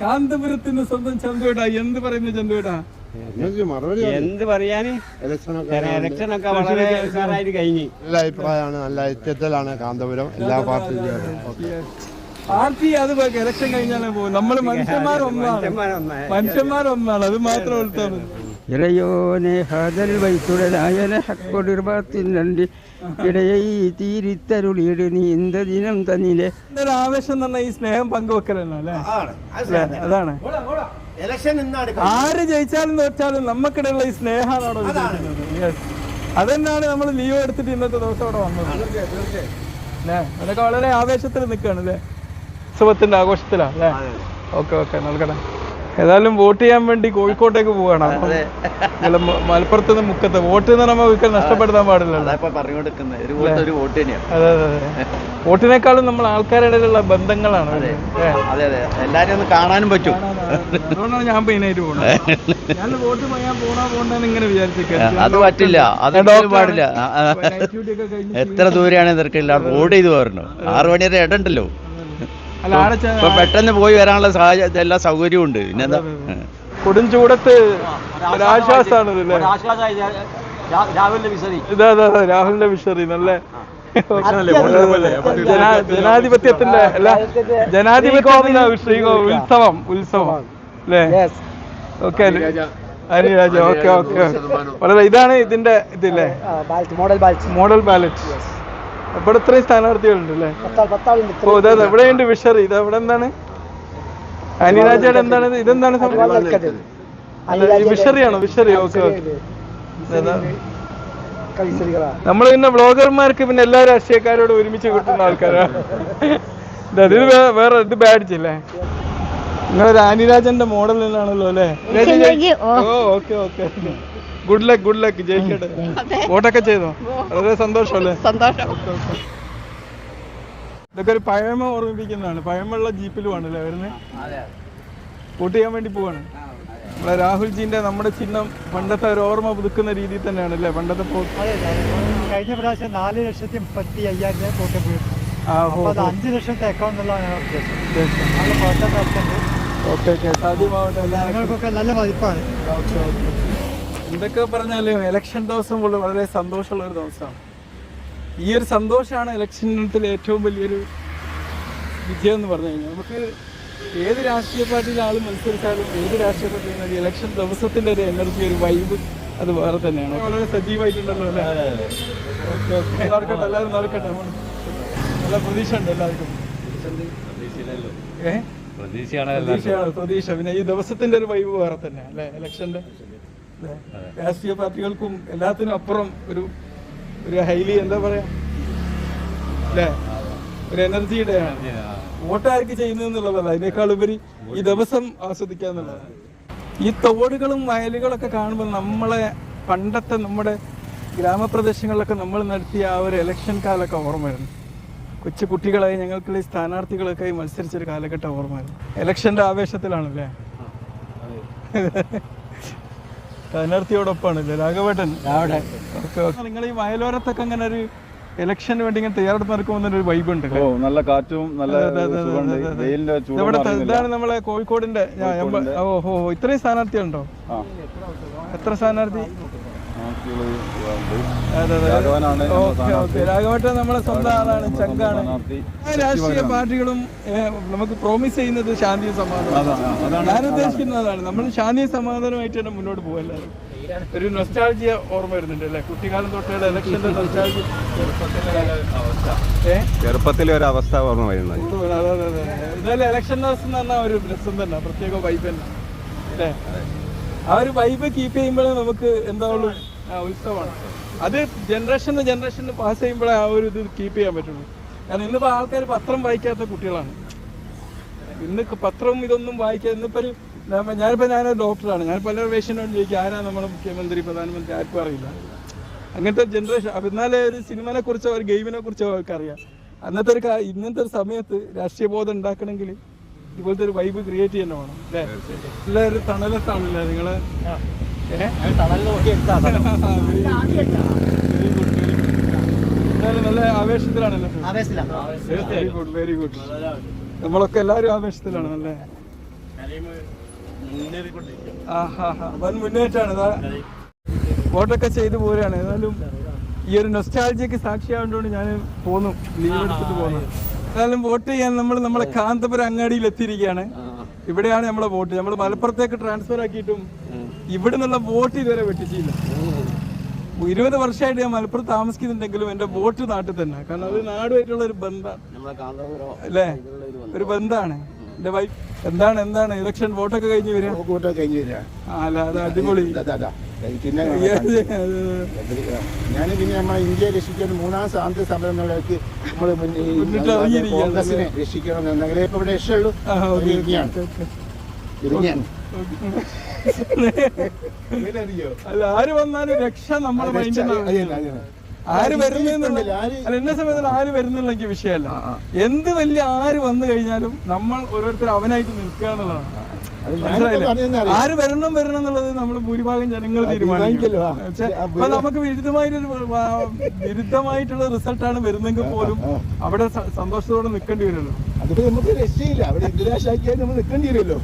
കാന്തപുരത്തിന് സ്വന്തം ചന്തുവേട്ടാ എന്ത് പറയുന്നു ചന്തുവേട്ടാ? എന്ത് പറയാന്, ഇലക്ഷനൊക്കെ വളരെ ഉഷാറായിട്ട് കഴിഞ്ഞു. നല്ല അഭിപ്രായമാണ്, നല്ല ഐക്യത്തിലാണ് കാന്തപുരം എല്ലാ പാർട്ടിയും. പാർട്ടി അത് ഇലക്ഷൻ കഴിഞ്ഞാലേ പോകും. നമ്മള് മനുഷ്യന്മാരൊന്നാണ്, അത് മാത്രം ഉൾത്താണ്. ഇളയോനെ ഹദൽ വൈത്തുടലായന ഹക്കൊടിർബാത്തിനുണ്ട് ഇടയൈ തീരിത്തരുളിയിട് നീ എന്ത ദിനം തന്നിലെ. ഒരു ആവേശം എന്ന് പറഞ്ഞാൽ ഈ സ്നേഹം പങ്കുവെക്കലല്ലോ അല്ലേ? അതാണ് ആര് ജയിച്ചാലും തോറ്റാലും നമുക്കിടയുള്ള ഈ സ്നേഹമാണ് അവിടെ വിജയിക്കുന്നത്. അതന്നെയാണ് നമ്മൾ ലീവ് എടുത്തിട്ട് ഇന്നത്തെ ദിവസം അവിടെ വന്നത് അല്ലേ? അതൊക്കെ വളരെ ആവേശത്തിൽ നിൽക്കുകയാണ് അല്ലേ? ഉത്സവത്തിന്റെ ആഘോഷത്തിലാ അല്ലേ? ഓക്കെ ഓക്കെ നൽകണേ. ഏതായാലും വോട്ട് ചെയ്യാൻ വേണ്ടി കോഴിക്കോട്ടേക്ക് പോവാണ്. മലപ്പുറത്ത് നിന്ന് മുക്കത്ത് വോട്ട് എന്ന് പറയുമ്പോൾ ഒരിക്കലും നഷ്ടപ്പെടുത്താൻ പാടില്ലല്ലോ. അതെ അതെ, വോട്ടിനേക്കാളും നമ്മൾ ആൾക്കാരുടെ ഇടയിലുള്ള ബന്ധങ്ങളാണ്. എല്ലാരും ഒന്ന് കാണാനും പറ്റും. അതുകൊണ്ടാണ് ഞാൻ മെയിനായിട്ട് പോകുന്നത്. ഞാൻ വോട്ട് ചെയ്യാൻ പോകണ്ടെന്ന് ഇങ്ങനെ വിചാരിച്ചിരിക്കുന്നത്. അത് പറ്റില്ല, അത് പാടില്ല. എത്ര ദൂരെയാണ് തിരക്കില്ല, റോഡ് ചെയ്ത് പോരണം. 6 മണി വരെ ഇടണ്ടല്ലോ. പെട്ടെന്ന് പോയി വരാനുള്ള എല്ലാ സൗകര്യവും ഉണ്ട്. പിന്നെന്താ, കൊടും ചൂടത്ത് ഒരാശ്വാസമാണ് രാഹുലിന്റെ വിഷറി. നല്ല ജനാധിപത്യത്തിന്റെ ജനാധിപത്യത്തിന്റെ ഉത്സവം അല്ലേ? ഓക്കെ ഹരിരാജ. ഓക്കെ ഓക്കെ, വളരെ ഇതാണ് ഇതിന്റെ ഇതില്ലേ, മോഡൽ ബാലറ്റ്. ഇവിടെ ഇത്രയും സ്ഥാനാർത്ഥികളുണ്ട് അല്ലേ? ഓ ഇതാ എവിടെയുണ്ട് വിഷറി. ഇത് എവിടെ എന്താണ് അനിരാജയുടെ എന്താണ് ഇതെന്താണ് വിഷറിയാണോ? വിഷറി. Okay okay. നമ്മൾ പിന്നെ വ്ളോഗർമാർക്ക് പിന്നെ എല്ലാ രാഷ്ട്രീയക്കാരോടും ഒരുമിച്ച് കിട്ടുന്ന ആൾക്കാരാണ്. ഇത് വേറെ ഇത് ബാഡ്ജ് അല്ലേ? നിങ്ങളൊരു അനിരാജന്റെ മോഡലിലാണല്ലോ അല്ലേ? ഓ ഓക്കെ ഓക്കെ, ഗുഡ് ലക്ക് ജയിക്കട്ടെ. വോട്ടൊക്കെ ചെയ്തോ? വളരെ സന്തോഷമല്ലേ? ഇതൊക്കെ ഒരു പഴമ ഓർമ്മിപ്പിക്കുന്നതാണ്. പഴമുള്ള ജീപ്പിലുമാണ് അല്ലേ വരുന്നത്? വോട്ട് ചെയ്യാൻ വേണ്ടി പോവാണ്. നമ്മളെ രാഹുൽജിന്റെ നമ്മുടെ ചിഹ്നം പണ്ടത്തെ ഒരു ഓർമ്മ പുതുക്കുന്ന രീതിയിൽ തന്നെയാണ് അല്ലേ? പണ്ടത്തെ കഴിഞ്ഞ പ്രാവശ്യം 4,35,000 വോട്ട് പോയിരുന്നു. 5 ലക്ഷത്തെ അക്കൗണ്ടിലാണ് സാധ്യമാവട്ടെ. ഞങ്ങൾക്കൊക്കെ നല്ല മതിപ്പാണ്. എന്തൊക്കെ പറഞ്ഞാലും ഇലക്ഷൻ ദിവസം വളരെ സന്തോഷമുള്ള ഒരു ദിവസമാണ്. ഈ ഒരു സന്തോഷമാണ് ഇലക്ഷനത്തിലെ ഏറ്റവും വലിയൊരു വിജയം എന്ന് പറഞ്ഞു കഴിഞ്ഞാൽ. നമുക്ക് ഏത് രാഷ്ട്രീയ പാർട്ടിയിലെ ആളും മത്സരിച്ചാലും ഏത് രാഷ്ട്രീയ പാർട്ടിയിലും ഇലക്ഷൻ ദിവസത്തിന്റെ ഒരു എനർജി, ഒരു വൈബ് അത് വേറെ തന്നെയാണ്. വളരെ സജീവമായിട്ടുണ്ടല്ലോ അല്ലേ? ഓക്കെ ഓക്കെ, നടക്കട്ടെ, എല്ലാവരും നടക്കട്ടെ. നല്ല പ്രതീക്ഷ ഉണ്ട് എല്ലാവർക്കും. പ്രതീക്ഷ. പിന്നെ ഈ ദിവസത്തിന്റെ ഒരു വൈബ് വേറെ തന്നെ അല്ലെ? ഇലക്ഷന്റെ രാഷ്ട്രീയ പാർട്ടികൾക്കും എല്ലാത്തിനും അപ്പുറം ഒരു ഹൈലി എന്താ പറയാ അല്ലേ, ഒരു എനർജിയുടെ വോട്ടാർക്ക് ചെയ്യുന്നതെന്നുള്ളതല്ല, അതിനേക്കാൾ ഉപരി ഈ ദിവസം ആസ്വദിക്കാന്നുള്ളതാണ്. ഈ തോടുകളും വയലുകളൊക്കെ കാണുമ്പോൾ നമ്മളെ പണ്ടത്തെ നമ്മുടെ ഗ്രാമപ്രദേശങ്ങളിലൊക്കെ നമ്മൾ നടത്തിയ ആ ഒരു ഇലക്ഷൻ കാലമൊക്കെ ഓർമ്മ വരുന്നു. കൊച്ചു കുട്ടികളായി ഞങ്ങൾക്കുള്ള ഈ സ്ഥാനാർത്ഥികളൊക്കെ മത്സരിച്ചൊരു കാലഘട്ടം ഓർമ്മ വരുന്നു. ഇലക്ഷന്റെ ആവേശത്തിലാണല്ലേ? സ്ഥാനാർത്ഥിയോടൊപ്പമാണല്ലേ രാഘവേട്ടൻ? നിങ്ങൾ ഈ വയലോരത്തൊക്കെ അങ്ങനെ ഒരു ഇലക്ഷന് വേണ്ടി ഇങ്ങനെ തയ്യാറെടുപ്പ് നടക്കുമ്പോൾ ഒരു വൈബ് ഉണ്ട്. നല്ല കാറ്റും നല്ല ഇതാണ് നമ്മളെ കോഴിക്കോടിന്റെ. ഓഹോ, ഇത്രയും സ്ഥാനാർത്ഥികളുണ്ടോ? എത്ര സ്ഥാനാർത്ഥി? രാഘവേട്ടൻ നമ്മളെ സ്വന്തം ആളാണ്, ചങ്കാണ്. രാഷ്ട്രീയ പാർട്ടികളും നമുക്ക് പ്രോമിസ് ചെയ്യുന്നത് ശാന്തിയും സമാധാനം. ഞാൻ ഉദ്ദേശിക്കുന്നതാണ് നമ്മൾ ശാന്തിയും സമാധാനമായിട്ട് തന്നെ മുന്നോട്ട് പോകല്ലാരും. ഒരു നൊസ്റ്റാൾജിയ ഓർമ്മ വരുന്നുണ്ട് അല്ലേ? കുട്ടിക്കാലം തൊട്ടുള്ള ഇലക്ഷന്റെ നൊസ്റ്റാൾജിയ, ചെറുപ്പത്തിലെ ഒരു അവസ്ഥ ഓർമ്മ വരുന്നത്. ഇതല്ലേ ഇലക്ഷൻ ദിവസം എന്ന് പറഞ്ഞാൽ ഒരു രസം തന്നെ, പ്രത്യേക വൈബ് തന്നെ അല്ലേ? ആ ഒരു വൈബ് കീപ്പ് ചെയ്യുമ്പോഴേ നമുക്ക് എന്താവുള്ളൂ, ഉത്സവമാണ്. അത് ജനറേഷന് പാസ് ചെയ്യുമ്പോഴേ ആ ഒരു ഇത് കീപ്പ് ചെയ്യാൻ പറ്റുള്ളൂ. കാരണം ഇന്നിപ്പോൾ ആൾക്കാർ പത്രം വായിക്കാത്ത കുട്ടികളാണ്. ഇന്ന് പത്രവും ഇതൊന്നും വായിക്കാതെ ഞാനൊരു ഡോക്ടറാണ്. ഞാൻ പല പേഷ്യൻ്റോട് ചോദിക്കും ആരാ നമ്മുടെ മുഖ്യമന്ത്രി, പ്രധാനമന്ത്രി, ആർക്കും അറിയില്ല. അങ്ങനത്തെ ജനറേഷൻ. അപ്പം എന്നാലേ ഒരു സിനിമനെ കുറിച്ചോ ഒരു ഗെയിമിനെ കുറിച്ചോ അവർക്ക് അറിയാം. ഇന്നത്തെ ഒരു സമയത്ത് രാഷ്ട്രീയ ബോധം ഉണ്ടാക്കണമെങ്കിൽ ഇതുപോലത്തെ ഒരു വൈബ് ക്രിയേറ്റ് ചെയ്യാൻ വേണം അല്ലേ? എല്ലാവരും തണലത്താണല്ലേ നിങ്ങള്? നല്ല ആവേശത്തിലാണല്ലോ. Very good. നമ്മളൊക്കെ എല്ലാവരും ആവേശത്തിലാണ്. നല്ല വൻ മുന്നേറ്റാണ്. വോട്ടൊക്കെ ചെയ്തു പോരാണ്. ഏതായാലും ഈ ഒരു നൊസ്റ്റാൾജിക്ക് സാക്ഷിയായതുകൊണ്ട് ഞാൻ പോന്നു, ലീവ് എടുത്തിട്ട് പോന്നു. ഏതായാലും വോട്ട് ചെയ്യാൻ നമ്മളെ കാന്തപുരം അങ്ങാടിയിൽ എത്തിയിരിക്കുകയാണ്. ഇവിടെയാണ് നമ്മളെ വോട്ട്. നമ്മൾ മലപ്പുറത്തേക്ക് ട്രാൻസ്ഫർ ആക്കിയിട്ടും ഇവിടെ നിന്നുള്ള വോട്ട് ഇതുവരെ വെട്ടിച്ചില്ല. 20 വർഷമായിട്ട് ഞാൻ മലപ്പുറത്ത് താമസിക്കുന്നുണ്ടെങ്കിലും എന്റെ വോട്ട് നാട്ടിൽ തന്നെ. കാരണം അത് നാടുമായിട്ടുള്ള ഒരു ബന്ധമാണ് അല്ലേ, ഒരു ബന്ധമാണ്. എന്റെ വൈഫ് എന്താണ് ഇലക്ഷൻ വോട്ടൊക്കെ കഴിഞ്ഞ് വരിക? അല്ല, അത് അടിപൊളി. ഞാൻ പിന്നെ നമ്മളെ ഇന്ത്യയെ രക്ഷിക്കുന്ന 3ാം സ്വാതന്ത്ര്യ സമരം എന്നുള്ളവർക്ക് നമ്മൾ കോൺഗ്രസിനെ രക്ഷിക്കണം എന്നെങ്കിലേ ഇപ്പൊ ഇവിടെ രക്ഷയുള്ളൂ. അല്ല, ആര് വന്നാലും രക്ഷ നമ്മുടെ മൈൻഡിൽ. ആര് വരുന്നില്ല എന്നെ സമയത്ത് ആര് വരുന്നുള്ള എനിക്ക് വിഷയമല്ല. എന്ത് വലിയ ആര് വന്നു കഴിഞ്ഞാലും നമ്മൾ ഓരോരുത്തർ അവനായിട്ട് നിൽക്കുക എന്നുള്ളതാണ്. ആര് വരണം എന്നുള്ളത് നമ്മൾ ഭൂരിഭാഗം ജനങ്ങൾ തീരുമാനിക്കല്ലോ. അപ്പൊ നമുക്ക് വിരുദ്ധമായിട്ടുള്ള റിസൾട്ടാണ് വരുന്നെങ്കിൽ പോലും അവിടെ സന്തോഷത്തോടെ നിൽക്കേണ്ടി വരുമല്ലോ. അതിപ്പോ നമുക്ക് രക്ഷയില്ല. അവിടെ ഇന്ദിരാശാക്കിയാൽ നമ്മൾ നിൽക്കേണ്ടി വരുമല്ലോ.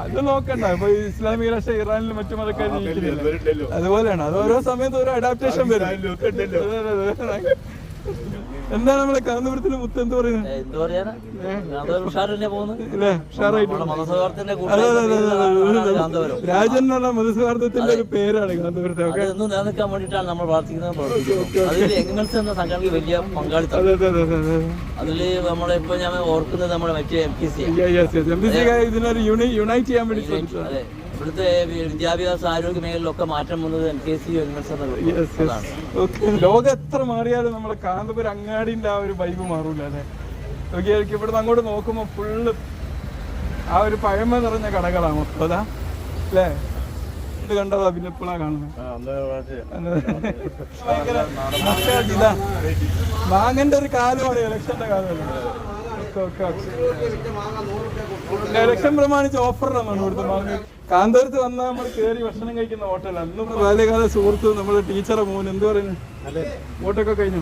അത് നോക്കണ്ട. ഇപ്പൊ ഇസ്ലാമിക രാഷ്ട്ര ഇറാനിലും മറ്റു മതക്കാർ ജീവിക്കുന്നില്ല. അതുപോലെയാണ്. അത് ഓരോ സമയത്ത് ഓരോ അഡാപ്റ്റേഷൻ വരും. എന്താണ് നമ്മളെ കാന്തപുരത്തിന് മുത്ത് എന്ത് പറയുന്നത്? രാജൻ എന്ന് പറഞ്ഞ മതസൗഹാർദ്ദത്തിന്റെ ഒരു പേരാണ് കാന്തപുരത്തെ. നിലനിൽക്കാൻ വേണ്ടിയിട്ടാണ് നമ്മൾ പ്രാർത്ഥിക്കുന്നത്. അതിൽ എംഗിൾസ് എന്ന സംഘടനയ്ക്ക് വലിയ പങ്കാളിത്തം. അതില് നമ്മളിപ്പോ ഞാൻ ഓർക്കുന്നത് നമ്മുടെ മറ്റേ MPC ഇതിനൊരു യുണൈറ്റ് ചെയ്യാൻ വേണ്ടി ശ്രമിച്ചത്. ഇവിടുത്തെ വിദ്യാഭ്യാസ ആരോഗ്യ മേഖലയിലൊക്കെ മാറ്റം വന്നത് MKC ലോകം എത്ര മാറിയാലും നമ്മുടെ കാന്തപുരം അങ്ങാടിന്റെ ആ ഒരു വൈബ് മാറൂല അല്ലെ. ഇവിടുന്ന് അങ്ങോട്ട് നോക്കുമ്പോ ഫുള്ള് ആ ഒരു പഴമ നിറഞ്ഞ കടകളാണ് മൊത്തം. അതാ അല്ലേ, ഇത് കണ്ടതാ പിന്നെ എപ്പോഴാ കാണുന്നത്. ഇതാ വാങ്ങേണ്ട ഒരു കാലമാണ് ഇലക്ഷന്റെ കാലമല്ല. ഇലക്ഷൻ പ്രമാണിച്ച് ഓഫറാണ് ഇവിടുത്തെ മാങ്ങ. കാന്തപുരത്ത് വന്നാൽ നമ്മൾ കയറി ഭക്ഷണം കഴിക്കുന്ന ഹോട്ടലാണ്. അന്ന് ബാല്യകാല സുഹൃത്ത് നമ്മുടെ ടീച്ചറെ മോൻ എന്ത് പറയുന്നു, വോട്ടൊക്കെ കഴിഞ്ഞു?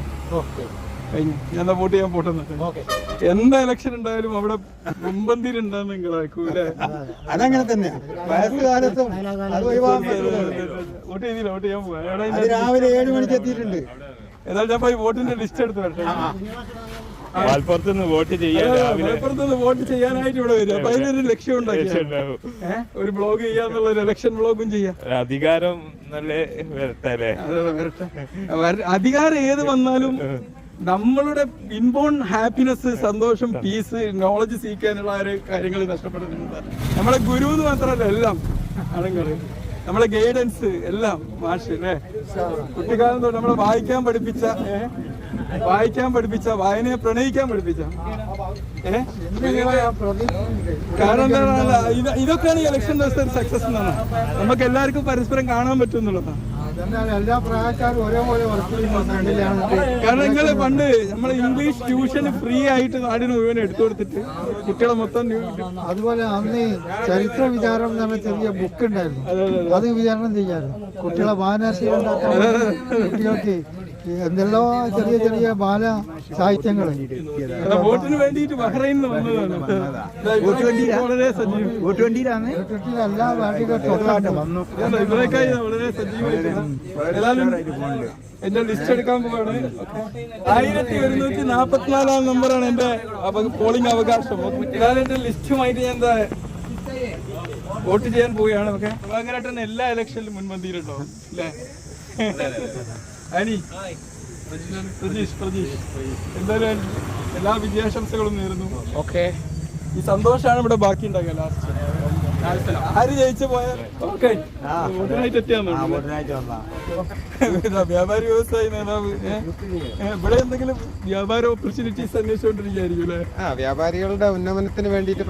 ഞാൻ വോട്ട് ചെയ്യാൻ പോട്ടെന്ന്. എന്താ ഇലക്ഷൻ ഉണ്ടായാലും അവിടെ മുമ്പന്തിരുണ്ടാന്ന് നിങ്ങളാക്കൂല്ലേ? അതങ്ങനെ തന്നെ. വോട്ട് ചെയ്തില്ല, വോട്ട് ചെയ്യാൻ പോവാ. രാവിലെ 7 മണിക്ക് എത്തിയിട്ടുണ്ട്. ഏതായാലും ഞാൻ പോയി വോട്ടിന്റെ ലിസ്റ്റ് എടുത്ത് വരട്ടെ. മലപ്പുറത്തുനിന്ന് വോട്ട് ചെയ്യാനായിട്ട് ഇവിടെ വരും. അപ്പൊ അതിനൊരു ലക്ഷ്യം ഉണ്ടാക്കി ഒരു ബ്ലോഗ് ചെയ്യാന്നുള്ള ഒരു ഇലക്ഷൻ ബ്ലോഗും ചെയ്യാം. അധികാരം നല്ല അധികാരം ഏത് വന്നാലും നമ്മളുടെ ഇൻബോൺ ഹാപ്പിനെസ്, സന്തോഷം, പീസ്, നോളജ് സീക്കാനുള്ള ആ ഒരു കാര്യങ്ങൾ നഷ്ടപ്പെടുന്നുണ്ട്. നമ്മളെ ഗുരു എന്ന് മാത്രമല്ല എല്ലാം ആണുങ്ങള്, നമ്മളെ ഗൈഡൻസ് എല്ലാം മാഷ് അല്ലേ. കുട്ടിക്കാലം തൊട്ട് നമ്മളെ വായിക്കാൻ പഠിപ്പിച്ച, വായനയെ പ്രണയിക്കാൻ പഠിപ്പിച്ച. കാരണം എന്താണ്, ഇതൊക്കെയാണ് ഈ ഇലക്ഷൻ ദിവസത്തെ ഒരു സക്സസ് എന്നാണ്. നമുക്ക് എല്ലാവർക്കും പരസ്പരം കാണാൻ പറ്റും എന്നുള്ളതാണ്. എല്ലാ പ്രായക്കാരും ഒരേപോലെ വർക്ക് ചെയ്യുന്ന. കാരണം നിങ്ങള് പണ്ട് നമ്മളെ ഇംഗ്ലീഷ് ട്യൂഷന് ഫ്രീ ആയിട്ട് നാടിന് മുഴുവൻ എടുത്തു കൊടുത്തിട്ട് കുട്ടികളെ മൊത്തം. അതുപോലെ അന്ന് ചരിത്ര വിചാരം എന്ന് പറഞ്ഞ ചെറിയ ബുക്ക് ഉണ്ടായിരുന്നു, അത് വിചാരണം ചെയ്യാറുണ്ട്. കുട്ടികളെ വായനാശീലം ഉണ്ടാക്കാൻ കുട്ടികൾക്ക് എന്തെല്ലോ ചെറിയ ചെറിയ ബാല സാഹിത്യങ്ങൾ. വോട്ടിന് വേണ്ടിയിട്ട് ബഹ്റൈനിൽ വന്നതാണ്. വളരെ വോട്ടുവണ്ടിയിലാണ് എല്ലാ പാർട്ടികളും വന്നു. ഇവരൊക്കെ വളരെ സജീവമായിട്ട് എന്റെ ലിസ്റ്റ് എടുക്കാൻ പോവാണ്. 1144 നമ്പറാണ് എന്റെ പോളിംഗ് അവകാശം. ഇതാണ് എന്റെ ലിസ്റ്റുമായിട്ട് ഞാൻ എന്താ വോട്ട് ചെയ്യാൻ പോവുകയാണ്. ഓക്കെ, ഭയങ്കരമായിട്ട് എല്ലാ ഇലക്ഷനിലും മുൻപന്തിയിലുണ്ടോ അല്ലേ? അനി പ്രജീഷ് എന്തായാലും എല്ലാ വിജയാശംസകളും നേരുന്നു. ഓക്കെ, ഈ സന്തോഷമാണ് ഇവിടെ ബാക്കി ഉണ്ടാകുക. ലാസ്റ്റ് ആര് ജയിച്ചു പോയാൽ ഓക്കെ വോട്ടിനായിട്ട് എത്തിയാന്ന്. വ്യാപാരി വ്യവസായി നേതാവ് ഇവിടെ എന്തെങ്കിലും വ്യാപാര ഓപ്പർച്യൂണിറ്റീസ് അന്വേഷിച്ചുകൊണ്ടിരിക്കുകയായിരിക്കും അല്ലേ? വ്യാപാരികളുടെ ഉന്നമനത്തിന് വേണ്ടിയിട്ട്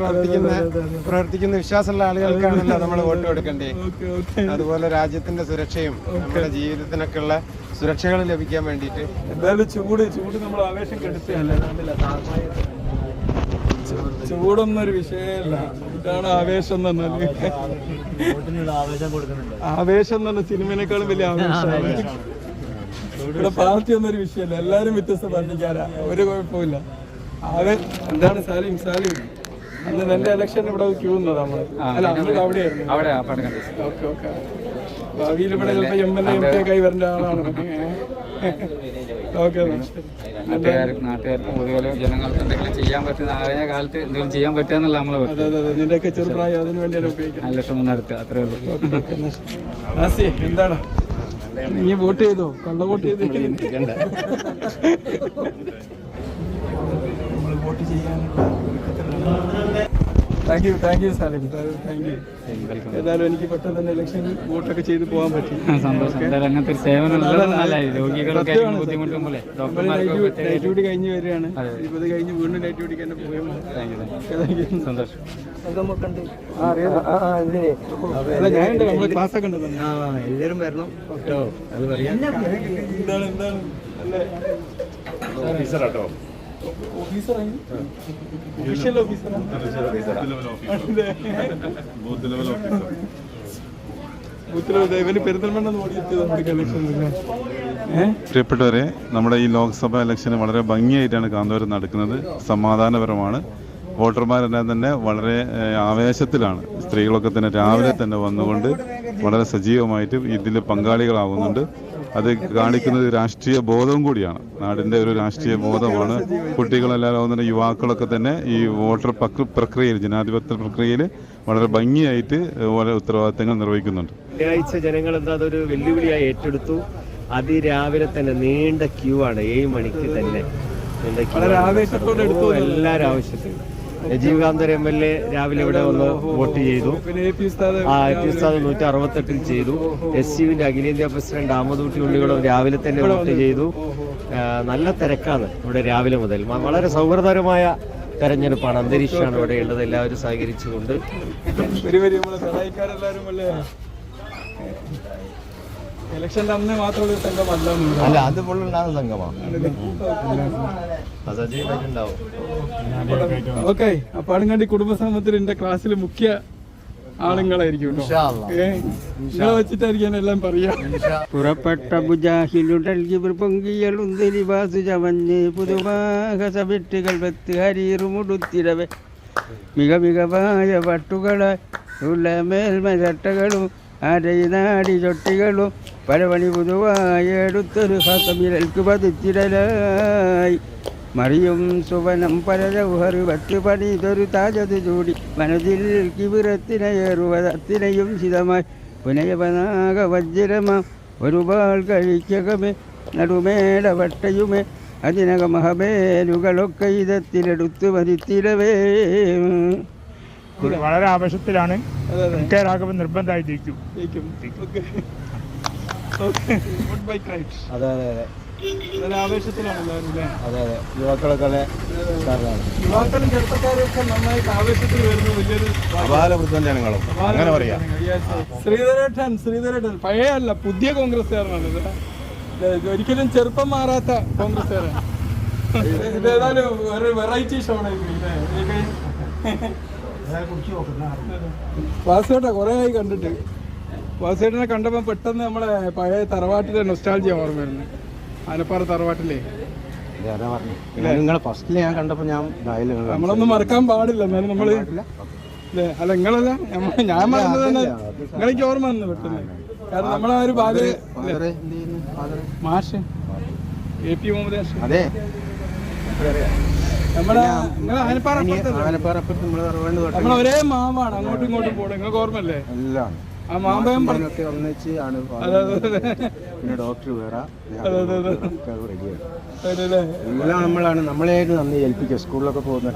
പ്രവർത്തിക്കുന്ന വിശ്വാസമുള്ള ആളുകൾക്കാണല്ലോ നമ്മൾ വോട്ട് കൊടുക്കേണ്ടത്. അതുപോലെ രാജ്യത്തിന്റെ സുരക്ഷയും നമ്മുടെ ജീവിതത്തിനൊക്കെയുള്ള സുരക്ഷകൾ ലഭിക്കാൻ വേണ്ടിയിട്ട്. എന്തായാലും ചൂട് നമ്മൾ ആവേശം കെടുത്തിയല്ലേ. ചൂടൊന്നൊരു വിഷയമല്ല, ഇതാണ് ആവേശം എന്ന് പറഞ്ഞാൽ. ആവേശം എന്ന് പറഞ്ഞ സിനിമേനേക്കാളും വലിയ ആവേശമാണ്. ഇവിടെ പാർട്ടി ഒന്നൊരു വിഷയമല്ല, എല്ലാരും വ്യത്യസ്ത പാർട്ടിക്കാരാ, ഒരു കുഴപ്പമില്ല. എന്താണ് സാലിം അന്ന് നല്ല ഇലക്ഷൻ ഇവിടെ ക്യൂ നിന്നത് നമ്മള് അല്ല നമ്മൾ അവിടെയായിരുന്നു. Okay okay. ഭാവിയിൽ ഇവിടെ ചിലപ്പോൾ MLA MP ഒക്കെ ആയി വരേണ്ട ആളാണ്. ഓക്കെ. നാട്ടുകാർക്ക് പൊതുവെ ജനങ്ങൾക്ക് എന്തെങ്കിലും ചെയ്യാൻ പറ്റുന്ന ആയ കാലത്ത് എന്തെങ്കിലും ചെയ്യാൻ പറ്റുക എന്നുള്ള നമ്മളെ അതെ നിന്റെയൊക്കെ ചെറുപ്രായം അതിന് വേണ്ടിയാണ് ഉപയോഗിക്കുന്നത്. ഇലക്ഷൻ നടത്തുക അത്രേ ഉള്ളൂ. എന്താണ് നീ വോട്ട് ചെയ്തോ? കള്ള വോട്ട് ചെയ്ത് നമ്മൾ വോട്ട് ചെയ്യാനുള്ള thank you Salim. Thank you. ഏതായാലും എനിക്ക് പെട്ടെന്ന് തന്നെ ഇലക്ഷൻ വോട്ടൊക്കെ ചെയ്ത് പോകാൻ പറ്റി. സന്തോഷം. അങ്ങനത്തെ ഒരു സേവനം രോഗികളൊക്കെ ബുദ്ധിമുട്ടുമ്പോൾ നൈറ്റ് ഡ്യൂട്ടി കഴിഞ്ഞ് വരികയാണ്. ഇത് കഴിഞ്ഞ് വീണ്ടും നൈറ്റ് ഡ്യൂട്ടിക്ക് തന്നെ പോയാൽ സന്തോഷം. അല്ല ഞാനുണ്ട് നമ്മളെ ക്ലാസ് ഒക്കെ ഉണ്ട്. എല്ലാവരും വരണം കേട്ടോ. അത് പറയാം. എന്താണ് ഓഫീസറാട്ടോ. ഓഫീസറായി ഒഫീഷ്യൽ ഓഫീസറാണ്. പ്രിയപ്പെട്ടവരെ, നമ്മുടെ ഈ ലോക്സഭാ ഇലക്ഷൻ വളരെ ഭംഗിയായിട്ടാണ് കാന്തപുരം നടക്കുന്നത്. സമാധാനപരമാണ്. വോട്ടർമാരെല്ലാം തന്നെ വളരെ ആവേശത്തിലാണ്. സ്ത്രീകളൊക്കെ തന്നെ രാവിലെ തന്നെ വന്നുകൊണ്ട് വളരെ സജീവമായിട്ട് ഇതിൽ പങ്കാളികളാവുന്നുണ്ട്. അത് കാണിക്കുന്നത് രാഷ്ട്രീയ ബോധവും കൂടിയാണ്. നാടിൻ്റെ ഒരു രാഷ്ട്രീയ ബോധമാണ്. കുട്ടികളെല്ലാവരും തന്നെ യുവാക്കളൊക്കെ തന്നെ ഈ വോട്ടർ പ്രക്രിയയിൽ, ജനാധിപത്യ പ്രക്രിയയിൽ വളരെ ഭംഗിയായിട്ട് ഓരോ ഉത്തരവാദിത്തങ്ങൾ നിർവഹിക്കുന്നുണ്ട്. വെള്ളിയാഴ്ച ജനങ്ങൾ എന്താ അതൊരു വെല്ലുവിളിയായി ഏറ്റെടുത്തു. അതിരാവിലെ തന്നെ നീണ്ട ക്യൂ ആണ്. 7 മണിക്ക് തന്നെ എല്ലാവരും ആവശ്യത്തിന്. രജീവ് കാന്തപുരം MLA രാവിലെ ഇവിടെ വന്ന് വോട്ട് ചെയ്തു. AP ഉസ്താദ് 168 ചെയ്തു. SUവിന്റെ അഖിലേന്ത്യാ പ്രസിഡന്റ് അഹമ്മദ് ഉണ്ണികളും രാവിലെ തന്നെ വോട്ട് ചെയ്തു. നല്ല തിരക്കാണ് ഇവിടെ രാവിലെ മുതൽ. വളരെ സൗഹൃദപരമായ തെരഞ്ഞെടുപ്പാണ്. അന്തരീക്ഷമാണ് ഇവിടെ ഉള്ളത്. എല്ലാവരും സഹകരിച്ചുകൊണ്ട് ഇലക്ഷന്റെ അന്ന് മാത്രമുള്ള സംഘമല്ല. അല്ല, അത് ഫുള്ളുണ്ടാകുന്ന സംഘമാണ്. ഓക്കെ. അപ്പാടുങ്ങാണ്ടി കുടുംബസംഗമത്തിൽ എന്റെ ക്ലാസ്സിൽ മുഖ്യ ആളുകളായിരിക്കും നിങ്ങളെ വെച്ചിട്ടായിരിക്കും എല്ലാം പറയാ. പുറപ്പെട്ട മുജാഹിലുടൽ കിബിർ പൊങ്കിയലുന്തരി വാസു ചമഞ്ഞ് പുതുമാകസവെട്ടുകൾ വെത്ത് ഹരീറുമുടുത്തിരവെ മികവായ പട്ടുകളായി ഉള്ള മേൽമരട്ടകളും അരയിനാടി ചൊട്ടികളും പലവണി പുതുവായി എടുത്തൊരു ഹസമിരൽക്ക് പതിച്ചിടലായി മറിയും സുവനം പരജൗഹറ് പത്ത് പണിതൊരു താജത് ചൂടി മനതിൽ കിബിറത്തിനയേറുവതത്തിനയും ശിതമായി പുനയപനാക വജ്രമാം ഒരുപാൾ കഴിക്കകമേ നടുമേട വട്ടയുമേ അതിനക മഹബേലുകളൊക്കെ ഇതത്തിലെടുത്തു മതിത്തിരവേ. വളരെ ആവശ്യത്തിലാണ്. രാഘവൻ നിർബന്ധമായി ജയിക്കും. അതെ അതെ അതെ ആവേശത്തിലാണ് അതെ അതെ യുവാക്കളൊക്കെ യുവാക്കളും ചെറുപ്പക്കാരൊക്കെ നന്നായിട്ട് ആവേശത്തിൽ വരുന്ന വലിയൊരു ജനങ്ങളും അങ്ങനെ പറയാം. ശ്രീധരേട്ടൻ പഴയ അല്ല, പുതിയ കോൺഗ്രസ്സുകാരനാണ്. ഒരിക്കലും ചെറുപ്പം മാറാത്ത കോൺഗ്രസ്സുകാരാണ്. ഇതേതായാലും ഒരു വെറൈറ്റി ഷോ വാസുവേട്ടാ കുറെ ആയി കണ്ടിട്ട്. വാസുവേട്ടനെ കണ്ടപ്പോൾ പെട്ടെന്ന് നമ്മളെ പഴയ തറവാട്ടിലെ നൊസ്റ്റാൾജിയ ഓർമ്മ വരുന്നത്. ആലപ്പാറ തറവാട്ടിലെ നിങ്ങളെ ഫസ്റ്റില് ഞാൻ കണ്ടപ്പോ നമ്മളൊന്നും മറക്കാൻ പാടില്ല. എന്നാലും നമ്മള് അല്ല നിങ്ങളല്ല, ഞാൻ മറന്നത് തന്നെ നിങ്ങളെനിക്ക് ഓർമ്മ വന്നു പെട്ടെന്ന്. കാരണം നമ്മളെ ഒരു ബാല്യ മാഷ് AP മുഹമ്മദ് അതെ നമ്മളെ നമ്മളെ ഒരേ മാവാണ്. അങ്ങോട്ടും ഇങ്ങോട്ടും പോകണം. നിങ്ങൾക്ക് ഓർമ്മല്ലേ? ആ മാമ്പഴം ഒന്നിച്ച് ആണ്. പിന്നെ ഡോക്ടർ വേറെ എല്ലാം നമ്മളാണ് നമ്മളെ നന്ദി ഏൽപ്പിക്കുക. സ്കൂളിലൊക്കെ പോകുന്ന